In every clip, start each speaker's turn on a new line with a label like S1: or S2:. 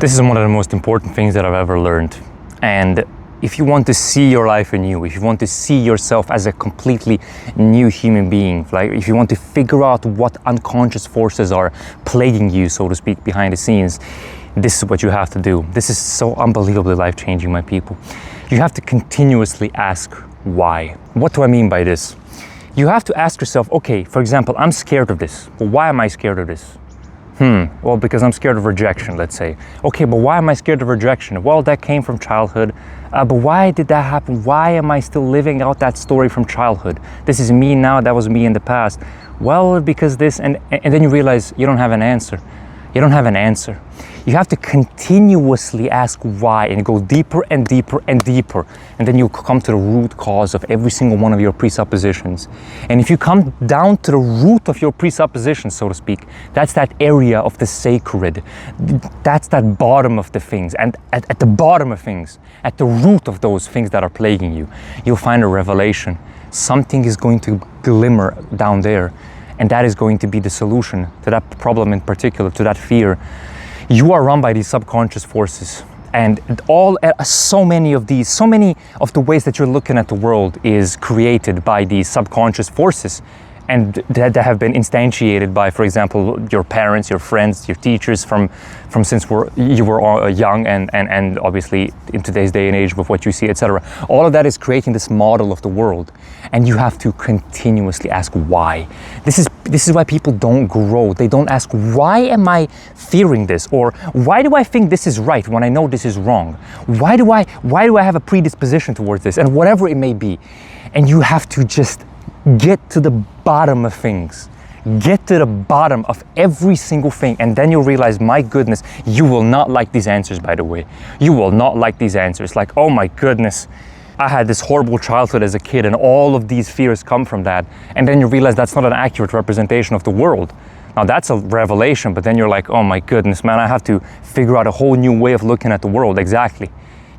S1: This is one of the most important things that I've ever learned. And if you want to see your life anew, if you want to see yourself as a completely new human being, like if you want to figure out what unconscious forces are plaguing you, so to speak, behind the scenes, this is what you have to do. This is so unbelievably life-changing, my people. You have to continuously ask why. What do I mean by this? You have to ask yourself, okay, for example, I'm scared of this. Well, why am I scared of this? Well, because I'm scared of rejection, let's say. Okay, but why am I scared of rejection? Well, that came from childhood. But why did that happen? Why am I still living out that story from childhood? This is me now, that was me in the past. Well, because this, and then you realize you don't have an answer. You don't have an answer. You have to continuously ask why and go deeper and deeper and deeper. And then you'll come to the root cause of every single one of your presuppositions. And if you come down to the root of your presuppositions, so to speak, that's that area of the sacred. That's that bottom of the things. And at the bottom of things, at the root of those things that are plaguing you, you'll find a revelation. Something is going to glimmer down there. And that is going to be the solution to that problem in particular, to that fear. You are run by these subconscious forces, and so many of the ways that you're looking at the world is created by these subconscious forces, and that have been instantiated by, for example, your parents, your friends, your teachers from since you were young, and obviously in today's day and age with what you see, etc. All of that is creating this model of the world, and you have to continuously ask why. This is why people don't grow. They don't ask, why am I fearing this? Or why do I think this is right when I know this is wrong? Why do I have a predisposition towards this? And whatever it may be. And you have to just get to the bottom of things. Get to the bottom of every single thing, and then you'll realize, my goodness, you will not like these answers, by the way. You will not like these answers. Like, oh my goodness, I had this horrible childhood as a kid, and all of these fears come from that. And then you realize that's not an accurate representation of the world. Now that's a revelation, but then you're like, oh my goodness, man, I have to figure out a whole new way of looking at the world. Exactly.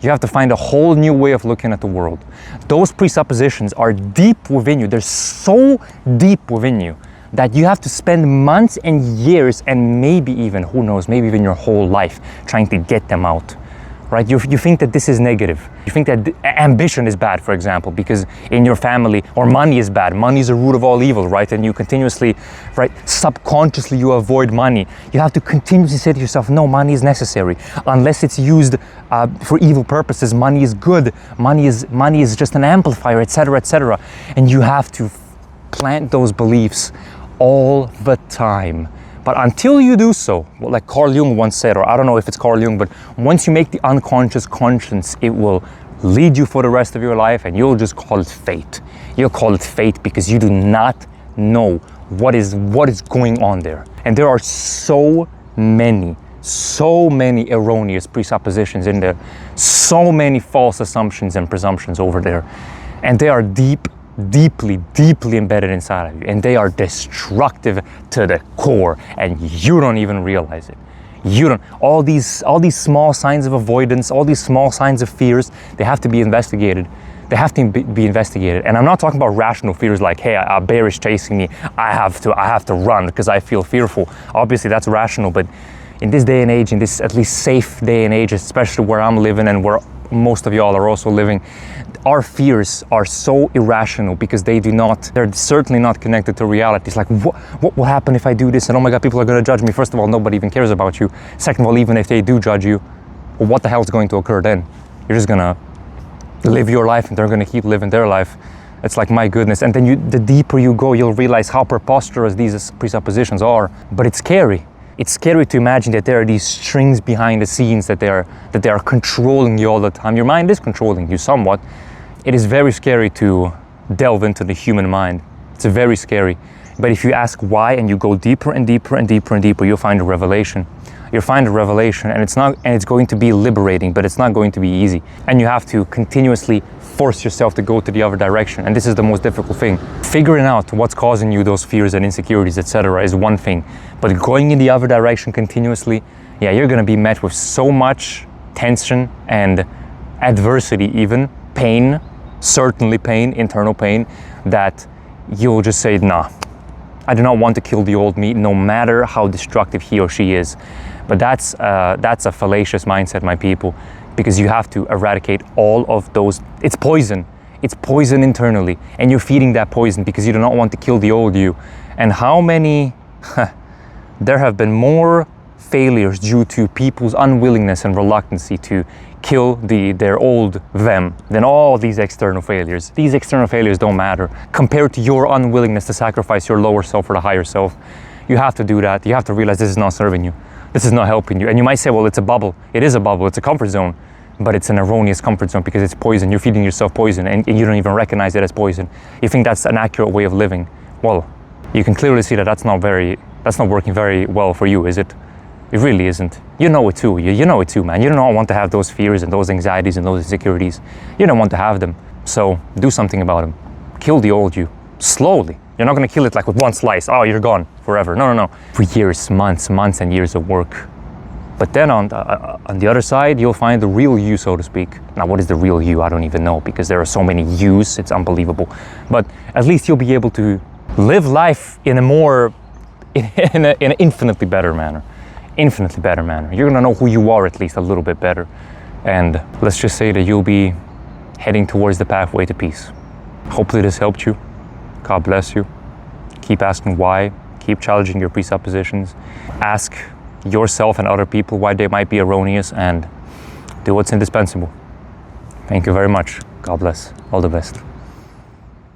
S1: You have to find a whole new way of looking at the world. Those presuppositions are deep within you. They're so deep within you that you have to spend months and years, and maybe even, who knows, maybe even your whole life trying to get them out, right? You think that this is negative. You think that ambition is bad, for example, because in your family, or money is bad. Money is the root of all evil, right? And you continuously, right, subconsciously you avoid money. You have to continuously say to yourself, no, money is necessary. Unless it's used for evil purposes, money is good. Money is just an amplifier, etc., etc. And you have to plant those beliefs all the time. But until you do so, like Carl Jung once said, or I don't know if it's Carl Jung, but once you make the unconscious conscious, it will lead you for the rest of your life, and you'll just call it fate. You'll call it fate because you do not know what is going on there. And there are so many erroneous presuppositions in there, so many false assumptions and presumptions over there. And they are deeply embedded inside of you, and they are destructive to the core, and you don't even realize it. All these small signs of avoidance, all these small signs of fears, they have to be investigated. They have to be investigated. And I'm not talking about rational fears like, hey, a bear is chasing me, I have to run because I feel fearful. Obviously that's rational, but in this day and age, in this at least safe day and age, especially where I'm living and where most of y'all are also living, our fears are so irrational because they're certainly not connected to reality. It's like, what will happen if I do this? And oh my God, people are going to judge me. First of all, nobody even cares about you. Second of all, even if they do judge you, well, what the hell is going to occur then? You're just going to live your life and they're going to keep living their life. It's like, my goodness. And then the deeper you go, you'll realize how preposterous these presuppositions are. But it's scary. It's scary to imagine that there are these strings behind the scenes that they are controlling you all the time. Your mind is controlling you somewhat. It is very scary to delve into the human mind. It's very scary. But if you ask why and you go deeper and deeper and deeper and deeper, you'll find a revelation. You'll find a revelation, and it's going to be liberating, but it's not going to be easy. And you have to continuously force yourself to go to the other direction. And this is the most difficult thing. Figuring out what's causing you those fears and insecurities, etc., is one thing. But going in the other direction continuously, yeah, you're going to be met with so much tension and adversity, even pain, certainly pain, internal pain, that you'll just say, nah, I do not want to kill the old me, no matter how destructive he or she is. But that's a fallacious mindset, my people, because you have to eradicate all of those. It's poison. It's poison internally, and you're feeding that poison because you do not want to kill the old you. And how many, there have been more failures due to people's unwillingness and reluctancy to kill their old them than all these external failures. These external failures don't matter compared to your unwillingness to sacrifice your lower self for the higher self. You have to do that. You have to realize this is not serving you. This is not helping you. And you might say, well, it's a bubble. It is a bubble. It's a comfort zone. But it's an erroneous comfort zone because it's poison. You're feeding yourself poison and you don't even recognize it as poison. You think that's an accurate way of living. Well, you can clearly see that that's not working very well for you, is it? It really isn't. You know it too. You know it too, man. You don't want to have those fears and those anxieties and those insecurities. You don't want to have them. So do something about them. Kill the old you slowly. You're not going to kill it like with one slice. Oh, you're gone forever. No. For years, months and years of work. But then on the other side, you'll find the real you, so to speak. Now, what is the real you? I don't even know because there are so many yous. It's unbelievable. But at least you'll be able to live life in an infinitely better manner. Infinitely better manner. You're gonna know who you are at least a little bit better. And let's just say that you'll be heading towards the pathway to peace. Hopefully this helped you. God bless you. Keep asking why. Keep challenging your presuppositions. Ask yourself and other people why they might be erroneous and do what's indispensable. Thank you very much. God bless. All the best.